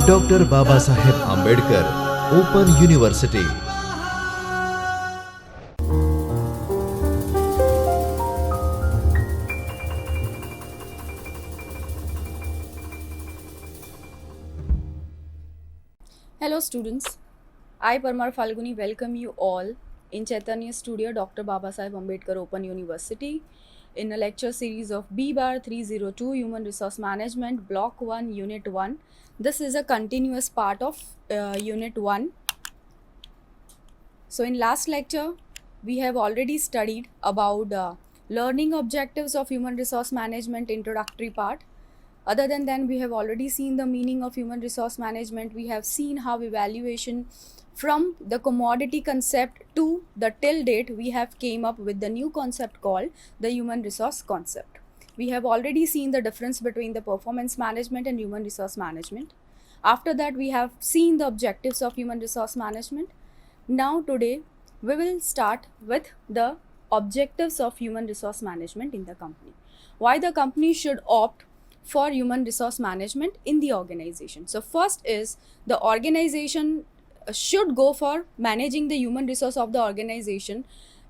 Doctor Babasaheb Ambedkar open university. Hello students, I Parmar Falguni welcome you all in Chaitanya Studio Dr. Babasaheb Ambedkar Open University in a lecture series of BBAR 302 Human Resource Management Block-01 Unit-01. This is a continuous part of Unit-1. So in last lecture, we have already studied about learning objectives of Human Resource Management introductory part. Other than that, we have already seen the meaning of human resource management. We have seen how evaluation from the commodity concept to the till date, we have came up with the new concept called the human resource concept. We have already seen the difference between the performance management and human resource management. After that, we have seen the objectives of human resource management. Now today, we will start with the objectives of human resource management in the company. Why the company should opt for human resource management in the organization. So first is the organization should go for managing the human resource of the organization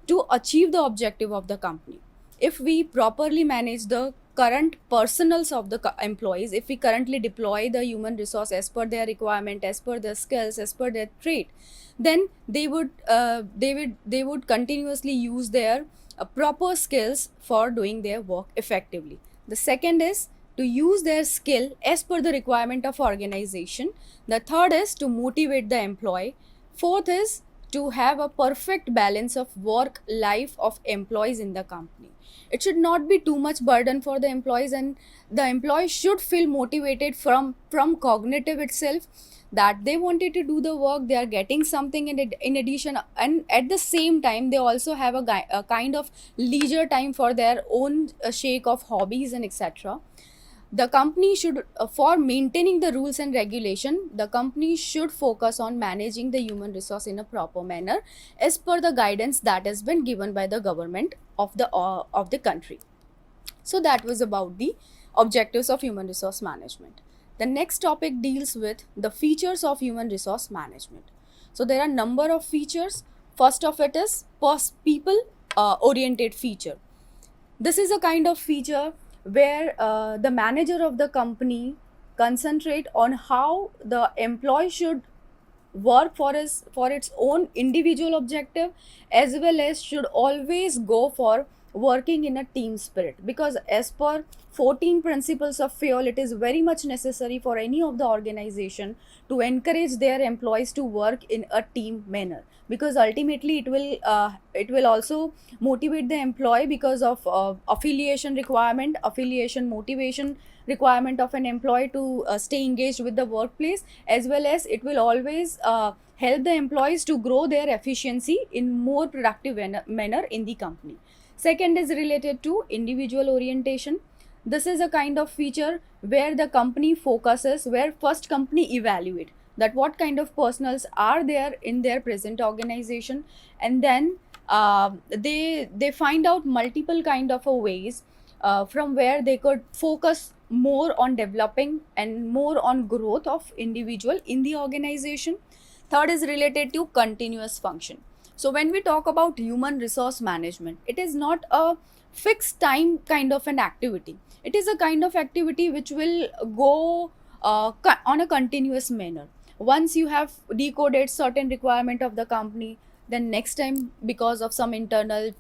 to achieve the objective of the company. If we properly manage the current personals of the employees, if we currently deploy the human resource as per their requirement, as per their skills, as per their trait, then they would continuously use their proper skills for doing their work effectively. The second is to use their skill as per the requirement of organization. The third is to motivate the employee. Fourth is to have a perfect balance of work life of employees in the company. It should not be too much burden for the employees, and the employees should feel motivated from cognitive itself that they wanted to do the work, they are getting something in addition, and at the same time they also have a kind of leisure time for their own shake of hobbies and etc. The company should, for maintaining the rules and regulation, the company should focus on managing the human resource in a proper manner as per the guidance that has been given by the government of the country. So that was about the objectives of human resource management. The next topic deals with the features of human resource management. So there are number of features. First of it is people oriented feature. This is a kind of feature where the manager of the company concentrate on how the employee should work for its own individual objective, as well as should always go for working in a team spirit, because as per 14 principles of FAIL, it is very much necessary for any of the organization to encourage their employees to work in a team manner, because ultimately it will also motivate the employee because of affiliation requirement, affiliation motivation requirement of an employee to stay engaged with the workplace, as well as it will always help the employees to grow their efficiency in more productive manner in the company. Second is related to individual orientation. This is a kind of feature where the company focuses, where first company evaluate that what kind of personals are there in their present organization, and then they find out multiple kind of ways from where they could focus more on developing and more on growth of individual in the organization. Third is related to continuous function. So when we talk about human resource management, it is not a fixed time kind of an activity. It is a kind of activity which will go on a continuous manner. Once you have decoded certain requirement of the company, then next time, because of some internal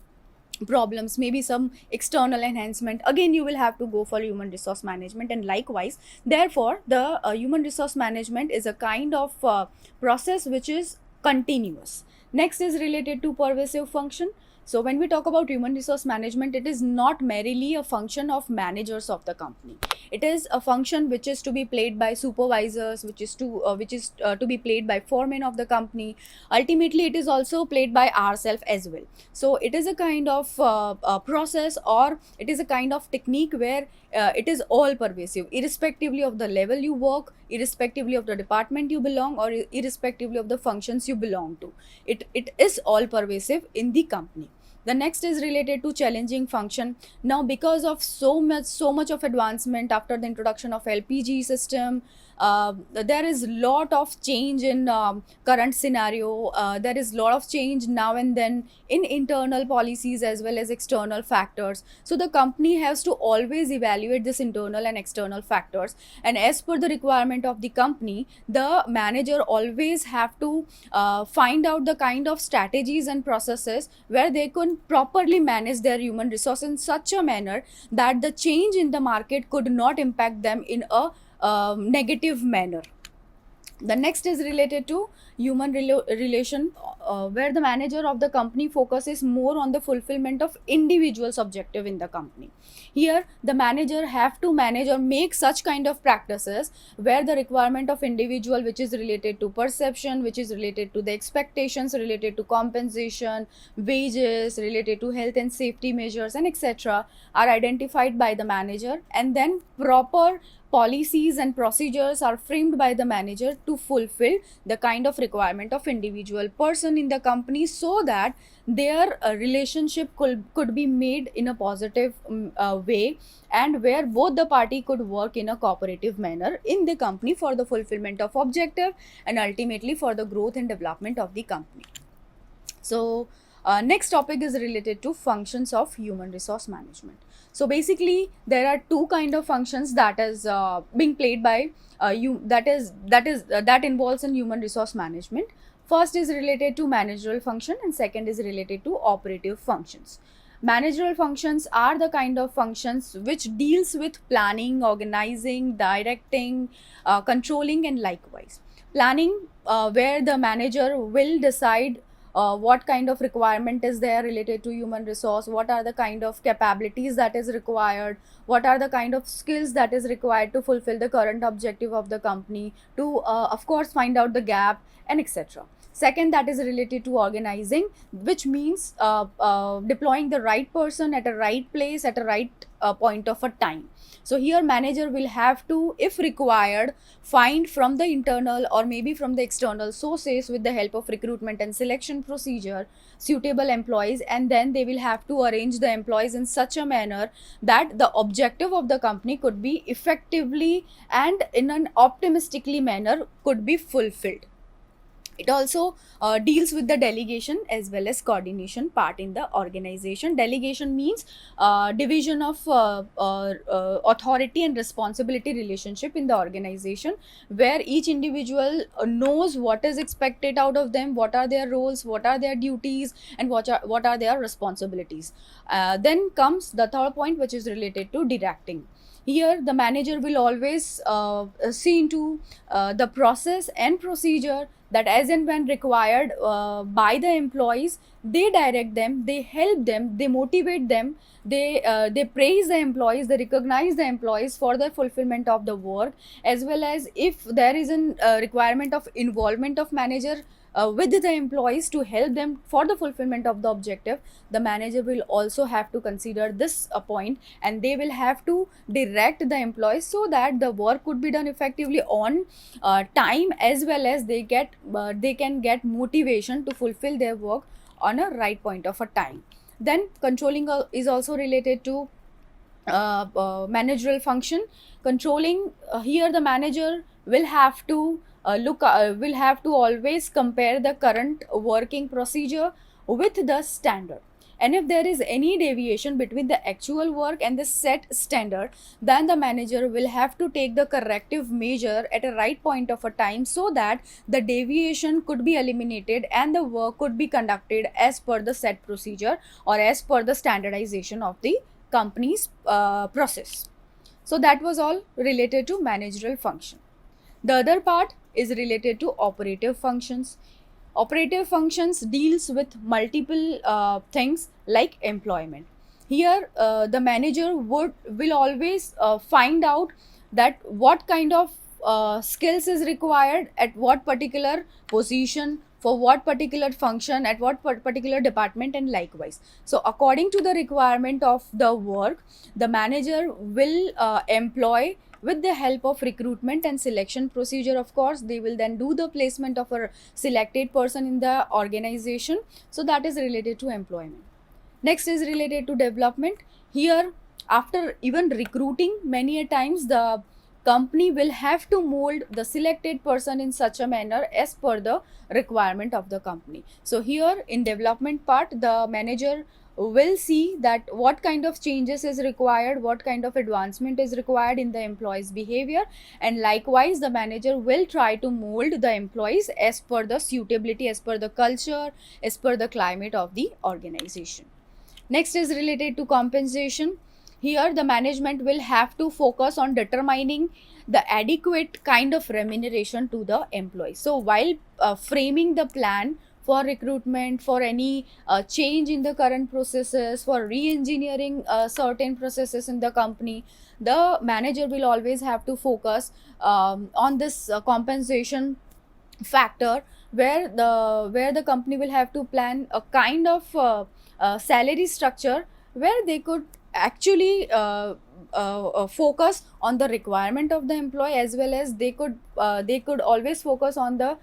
problems, maybe some external enhancement, again you will have to go for human resource management, and likewise. Therefore, the human resource management is a kind of process which is continuous. Next is related to pervasive function. So when we talk about human resource management, it is not merely a function of managers of the company. It is a function which is to be played by supervisors, which is to be played by foremen of the company. Ultimately, it is also played by ourselves as well. So it is a kind of process, or it is a kind of technique where it is all pervasive, irrespectively of the level you work, irrespectively of the department you belong, or irrespectively of the functions you belong to. It is all pervasive in the company. The next is related to challenging function. Now, because of so much of advancement after the introduction of LPG system, there is lot of change in current scenario. There is lot of change now and then in internal policies as well as external factors. So the company has to always evaluate this internal and external factors, and as per the requirement of the company, the manager always have to find out the kind of strategies and processes where they can properly manage their human resource in such a manner that the change in the market could not impact them in a negative manner. The next is related to human relation, where the manager of the company focuses more on the fulfillment of individual's objective in the company. Here the manager have to manage or make such kind of practices where the requirement of individual, which is related to perception, which is related to the expectations, related to compensation, wages, related to health and safety measures, and etc., are identified by the manager, and then proper policies and procedures are framed by the manager to fulfill the kind of requirement of individual person in the company, so that their relationship could be made in a positive way, and where both the party could work in a cooperative manner in the company for the fulfillment of objective and ultimately for the growth and development of the company. So next topic is related to functions of human resource management. So basically there are two kind of functions that is being played by that involves in human resource management. First is related to managerial function and second is related to operative functions. Managerial functions are the kind of functions which deals with planning, organizing, directing, controlling, and likewise. Planning, where the manager will decide what kind of requirement is there related to human resource, what are the kind of capabilities that is required, what are the kind of skills that is required to fulfill the current objective of the company, to of course find out the gap, and etc. Second, that is related to organizing, which means deploying the right person at a right place at a right point of a time. So here manager will have to, if required, find from the internal or maybe from the external sources with the help of recruitment and selection procedure suitable employees, and then they will have to arrange the employees in such a manner that the objective of the company could be effectively and in an optimistically manner could be fulfilled. It also deals with the delegation as well as coordination part in the organization. Delegation means division of authority and responsibility relationship in the organization, where each individual knows what is expected out of them, what are their roles, what are their duties, and what are their responsibilities. Then comes the third point, which is related to directing. Here the manager will always see into the process and procedure that as and when required by the employees, they direct them, they help them, they motivate them, they praise the employees, they recognize the employees for the fulfillment of the work, as well as if there is a requirement of involvement of manager with the employees to help them for the fulfillment of the objective, the manager will also have to consider this point, and they will have to direct the employees so that the work could be done effectively on time, as well as they can get motivation to fulfill their work on a right point of a time. Then controlling is also related to managerial function. Controlling, here the manager will have to will have to always compare the current working procedure with the standard, and if there is any deviation between the actual work and the set standard, then the manager will have to take the corrective measure at a right point of a time so that the deviation could be eliminated and the work could be conducted as per the set procedure or as per the standardization of the company's process. So that was all related to managerial function. The other part is related to operative functions. Operative functions deals with multiple things like employment. Here the manager will always find out that what kind of skills is required at what particular position, for what particular function, at what particular department, and likewise. So according to the requirement of the work, the manager will employ with the help of recruitment and selection procedure. Of course, they will then do the placement of a selected person in the organization. So that is related to employment. Next is related to development. Here, after even recruiting, many a times the company will have to mold the selected person in such a manner as per the requirement of the company. So here in development part, the manager will see that what kind of changes is required, what kind of advancement is required in the employees behavior, and likewise the manager will try to mold the employees as per the suitability, as per the culture, as per the climate of the organization. Next is related to compensation. Here, the management will have to focus on determining the adequate kind of remuneration to the employee. So, while framing the plan for recruitment, for any change in the current processes, for re engineering certain processes in the company, the manager will always have to focus on this compensation factor, where the company will have to plan a kind of salary structure where they could actually focus on the requirement of the employee, as well as they could always focus on the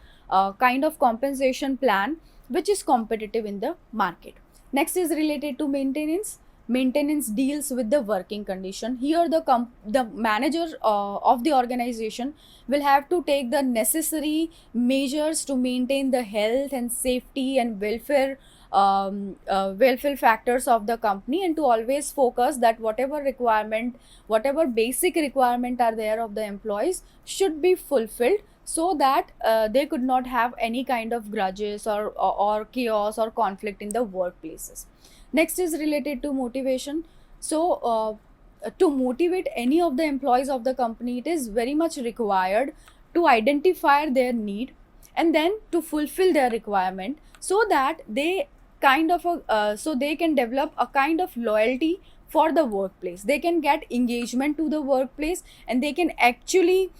kind of compensation plan which is competitive in the market. Next is related to maintenance. Maintenance deals with the working condition. Here the manager of the organization will have to take the necessary measures to maintain the health and safety and welfare factors of the company, and to always focus that whatever basic requirement are there of the employees should be fulfilled, so that they could not have any kind of grudges or chaos or conflict in the workplaces. Next is related to motivation. So to motivate any of the employees of the company, it is very much required to identify their need and then to fulfill their requirement, so that they so they can develop a kind of loyalty for the workplace. They can get engagement to the workplace, and they can actually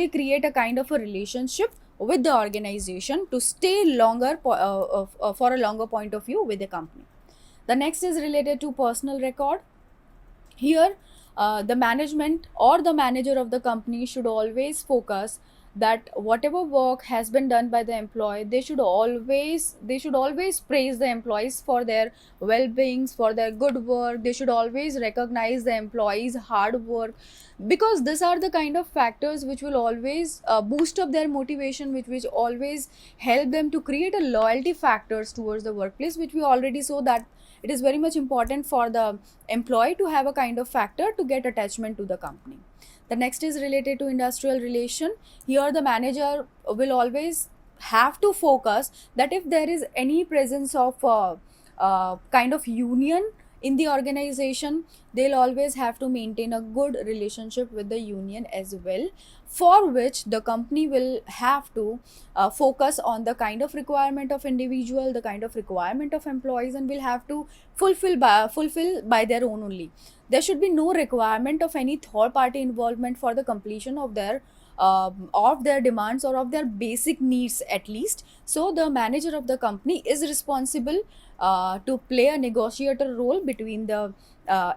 create a kind of a relationship with the organization to stay for a longer point of view with the company. The next is related to personal record. Here, the management or the manager of the company should always focus that whatever work has been done by the employee, they should always praise the employees for their well-beings, for their good work. They should always recognize the employees hard work, because these are the kind of factors which will always boost up their motivation, which will always help them to create a loyalty factors towards the workplace, which we already saw that it is very much important for the employee to have a kind of factor to get attachment to the company. The next is related to industrial relation. Here, the manager will always have to focus that if there is any presence of kind of union in the organization, they'll always have to maintain a good relationship with the union as well, for which the company will have to focus on the kind of requirement of individual, the kind of requirement of employees, and will have to fulfill by their own only. There should be no requirement of any third party involvement for the completion of their demands or of their basic needs at least. So the manager of the company is responsible to play a negotiator role between the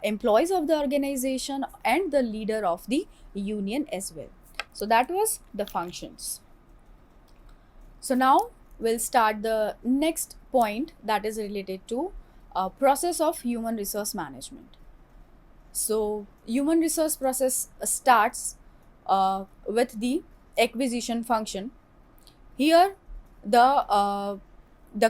employees of the organization and the leader of the union as well. So that was the functions. So now we'll start the next point, that is related to process of human resource management. So human resource process starts with the acquisition function. Here, the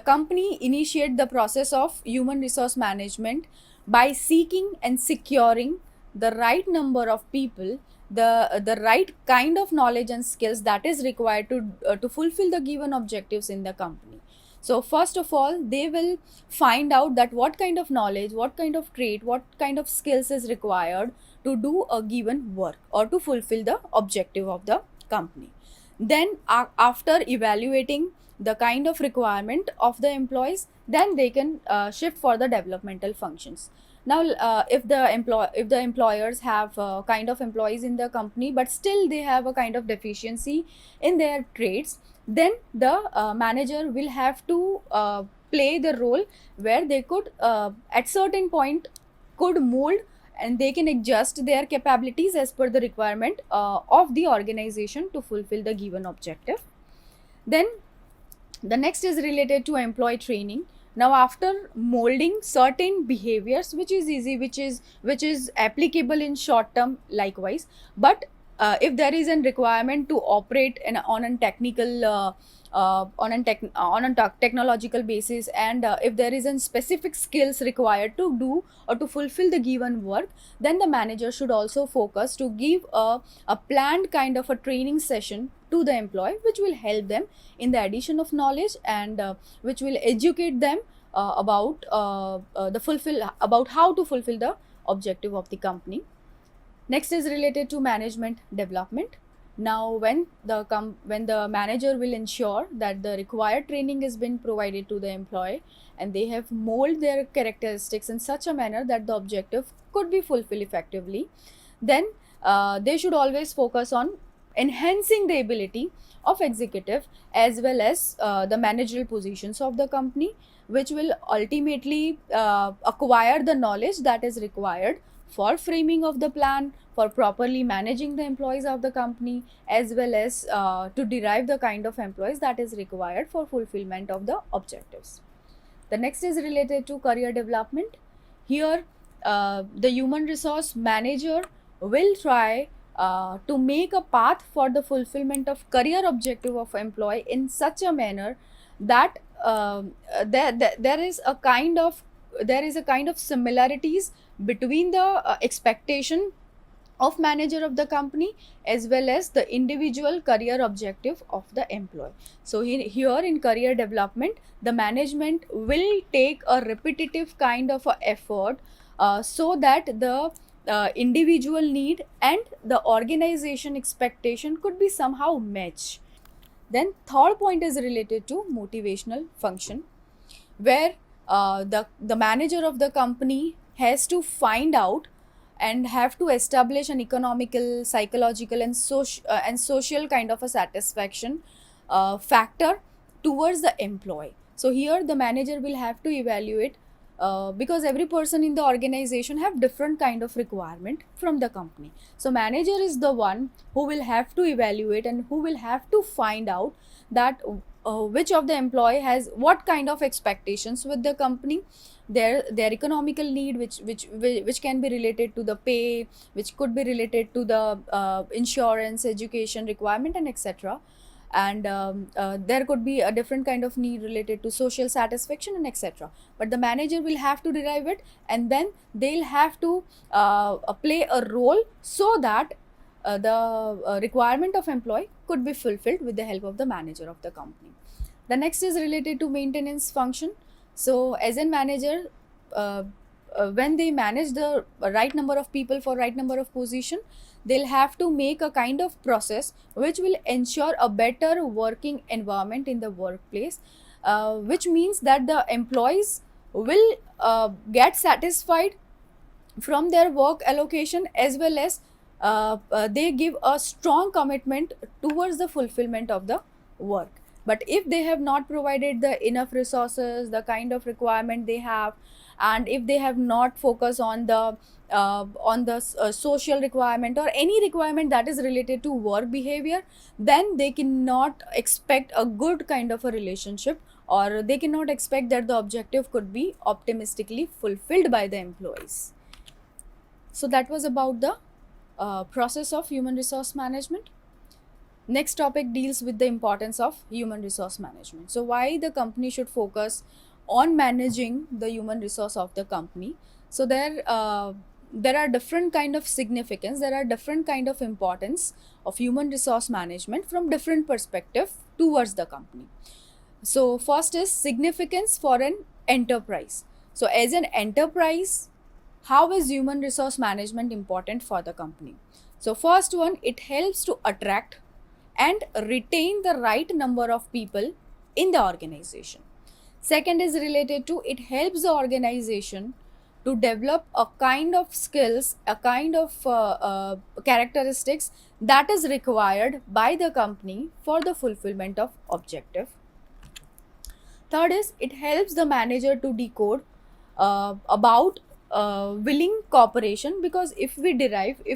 company initiate the process of human resource management by seeking and securing the right number of people, the right kind of knowledge and skills that is required to fulfill the given objectives in the company. So first of all, they will find out that what kind of knowledge, what kind of trait, what kind of skills is required to do a given work or to fulfill the objective of the company. Then after evaluating the kind of requirement of the employees, then they can shift for the developmental functions. Now if the employers have kind of employees in the company, but still they have a kind of deficiency in their traits, then the manager will have to play the role where they could at certain point could mold, and they can adjust their capabilities as per the requirement of the organization to fulfill the given objective. Then the next is related to employee training. Now after molding certain behaviors, which is easy, which is applicable in short term likewise, but if there is a requirement to operate on a technical technological basis, and if there is a specific skills required to do or to fulfill the given work, then the manager should also focus to give a planned kind of a training session to the employee, which will help them in the addition of knowledge, and which will educate them about how to fulfill the objective of the company. Next is related to management development. Now when the manager will ensure that the required training has been provided to the employee, and they have molded their characteristics in such a manner that the objective could be fulfilled effectively, then they should always focus on enhancing the ability of executive as well as the managerial positions of the company, which will ultimately acquire the knowledge that is required for framing of the plan, for properly managing the employees of the company, as well as to derive the kind of employees that is required for fulfillment of the objectives. The next is related to career development. Here, the human resource manager will try to make a path for the fulfillment of career objective of employee in such a manner that there is a kind of similarities between the expectation of manager of the company as well as the individual career objective of the employee. So here in career development, the management will take a repetitive kind of a effort so that the individual need and the organization expectation could be somehow matched. Then third point is related to motivational function, where the manager of the company has to find out and have to establish an economical, psychological, and social kind of a satisfaction factor towards the employee. So here the manager will have to evaluate because every person in the organization have different kind of requirement from the company. So manager is the one who will have to evaluate and who will have to find out that which of the employee has what kind of expectations with the company, their economical need, which can be related to the pay, which could be related to the insurance, education requirement, and etc. And there could be a different kind of need related to social satisfaction and etc. But the manager will have to derive it, and then they'll have to play a role so that the requirement of employee could be fulfilled with the help of the manager of the company. The next is related to maintenance function. So as a manager, when they manage the right number of people for right number of position, they'll have to make a kind of process which will ensure a better working environment in the workplace, which means that the employees will get satisfied from their work allocation, as well as they give a strong commitment towards the fulfillment of the work. But if they have not provided the enough resources, the kind of requirement they have, and if they have not focused on the social requirement or any requirement that is related to work behavior, then they cannot expect a good kind of a relationship, or they cannot expect that the objective could be optimistically fulfilled by the employees. So that was about the process of human resource management. Next topic deals with the importance of human resource management. So why the company should focus on managing the human resource of the company? So there are different kind of significance, there are different kind of importance of human resource management from different perspective towards the company. So first is significance for an enterprise. So as an enterprise, how is human resource management important for the company? So first one, it helps to attract and retain the right number of people in the organization. Second is related to, it helps the organization to develop a kind of skills, a kind of characteristics that is required by the company for the fulfillment of objective. Third is, it helps the manager to decode about willing cooperation, because if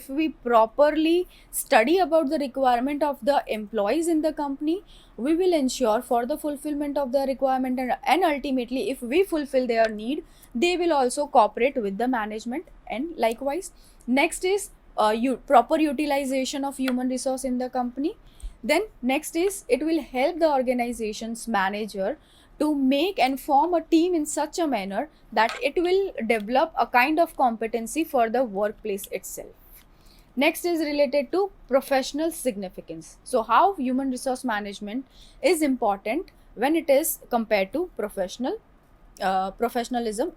we properly study about the requirement of the employees in the company, we will ensure for the fulfillment of the requirement, and ultimately if we fulfill their need, they will also cooperate with the management, and likewise. Next is proper utilization of human resource in the company. Then next is it will help the organization's manager to make and form a team in such a manner that it will develop a kind of competency for the workplace itself. Next is related to professional significance. So how human resource management is important when it is compared to professionalism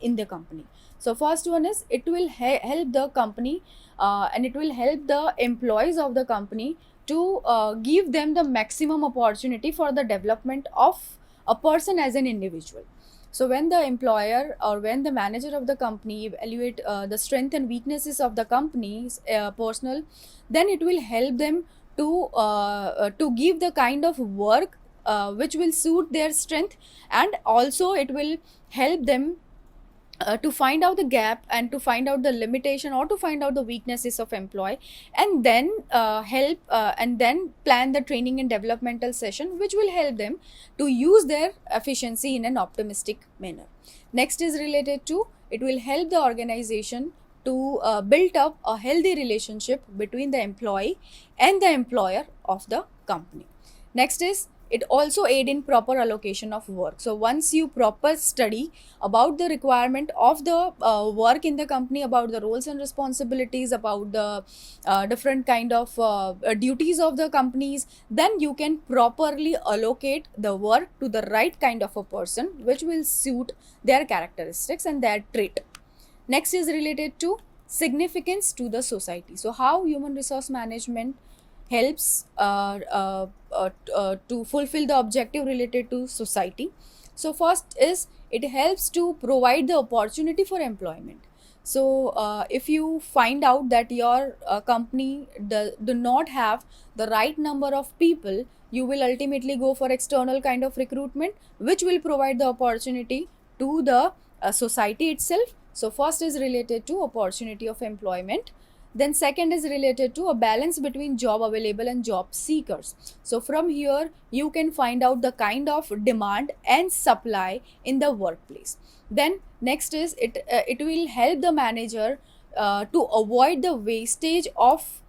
in the company. So first one is it will help the company and it will help the employees of the company to give them the maximum opportunity for the development of a person as an individual. So when the employer or when the manager of the company evaluate the strength and weaknesses of the company's personal, then it will help them to give the kind of work which will suit their strength, and also it will help them to find out the gap and to find out the limitation or to find out the weaknesses of employee, and then help and then plan the training and developmental session which will help them to use their efficiency in an optimistic manner. Next is related to it will help the organization to build up a healthy relationship between the employee and the employer of the company. Next is it also aid in proper allocation of work. So once you proper study about the requirement of the work in the company, about the roles and responsibilities, about the different kind of duties of the companies, then you can properly allocate the work to the right kind of a person which will suit their characteristics and their trait. Next is related to significance to the society. So how human resource management helps to fulfill the objective related to society. So first is it helps to provide the opportunity for employment. So if you find out that your company do not have the right number of people, you will ultimately go for external kind of recruitment which will provide the opportunity to the society itself. So first is related to opportunity of employment. Then second is related to a balance between job available and job seekers. So from here you can find out the kind of demand and supply in the workplace. Then next is it will help the manager to avoid the wastage of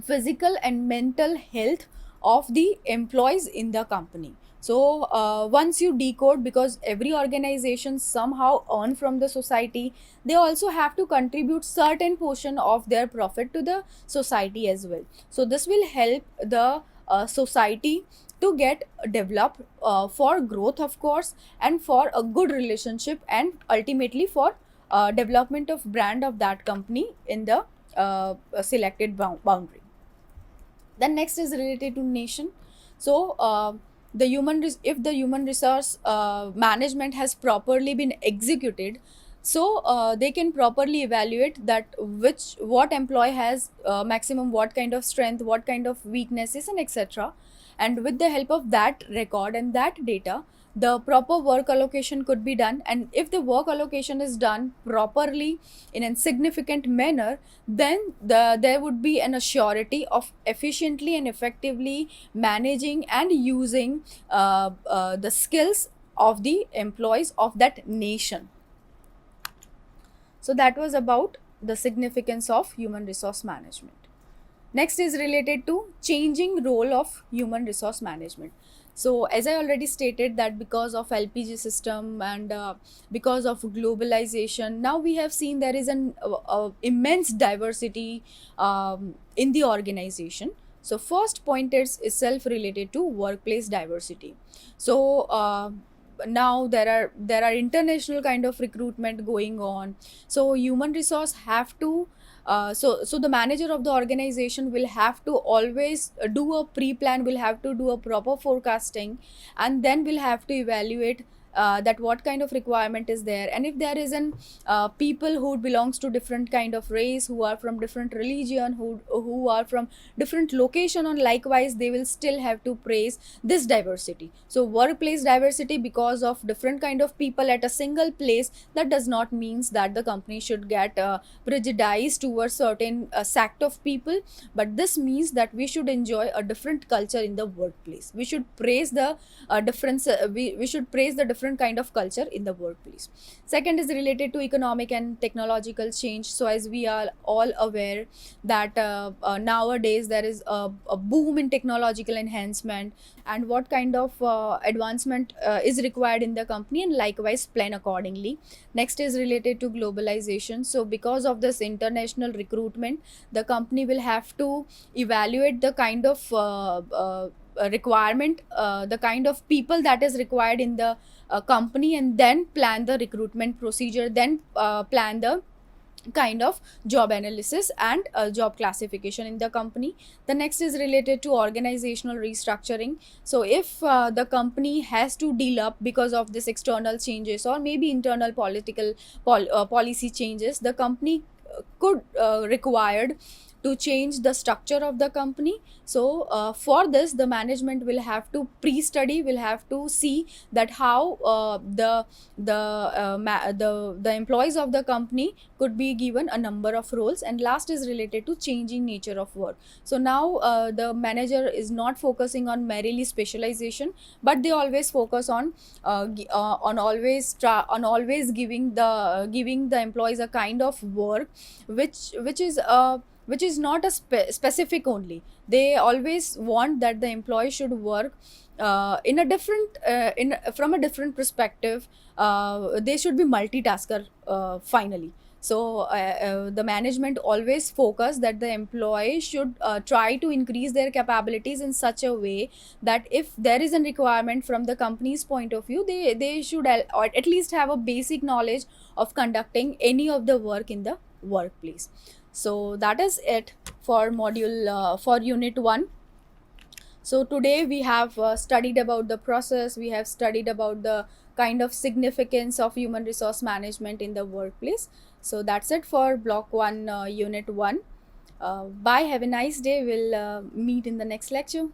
physical and mental health of the employees in the company. So once you decode, because every organization somehow earn from the society, they also have to contribute certain portion of their profit to the society as well. So this will help the society to get developed for growth, of course, and for a good relationship, and ultimately for development of brand of that company in the selected boundary. Then next is related to nation. So if the human resource management has properly been executed, so they can properly evaluate that what employee has maximum what kind of strength, what kind of weaknesses, and etc. And with the help of that record and that data, the proper work allocation could be done. And if the work allocation is done properly in a significant manner, then there would be an assurity of efficiently and effectively managing and using the skills of the employees of that nation. So that was about the significance of human resource management. Next is related to changing role of human resource management. So as I already stated that because of LPG system and because of globalization, now we have seen there is an immense diversity in the organization. So first point is itself related to workplace diversity. So now there are international kind of recruitment going on. So human resource have to so the manager of the organization will have to always do a pre-plan, will have to do a proper forecasting, and then will have to evaluate that what kind of requirement is there, and if there is an people who belongs to different kind of race, who are from different religion, who are from different location, and likewise they will still have to praise this diversity. So workplace diversity, because of different kind of people at a single place, that does not means that the company should get prejudiced towards certain sect of people, but this means that we should enjoy a different culture in the workplace. We should praise the difference, we should praise the different kind of culture in the workplace. Second is related to economic and technological change. So as we are all aware that nowadays there is a boom in technological enhancement, and what kind of advancement is required in the company, and likewise plan accordingly. Next is related to globalization. So because of this international recruitment, the company will have to evaluate the kind of requirement, the kind of people that is required in the company, and then plan the recruitment procedure, then plan the kind of job analysis and job classification in the company. The next is related to organizational restructuring. So if the company has to deal up because of this external changes, or maybe internal political policy changes, the company could required to change the structure of the company. So for this, the management will have to pre-study, will have to see that how the employees of the company could be given a number of roles. And last is related to changing nature of work. So now the manager is not focusing on merely specialization, but they always focus on always giving the employees a kind of work which is not a specific only. They always want that the employee should work in a different from a different perspective. They should be multitasker finally. So the management always focus that the employee should try to increase their capabilities in such a way that if there is a requirement from the company's point of view, they should or at least have a basic knowledge of conducting any of the work in the workplace. So that is it for module for unit 1. So today we have studied about the process, we have studied about the kind of significance of human resource management in the workplace. So that's it for block 1 unit 1. Bye, have a nice day. We'll meet in the next lecture.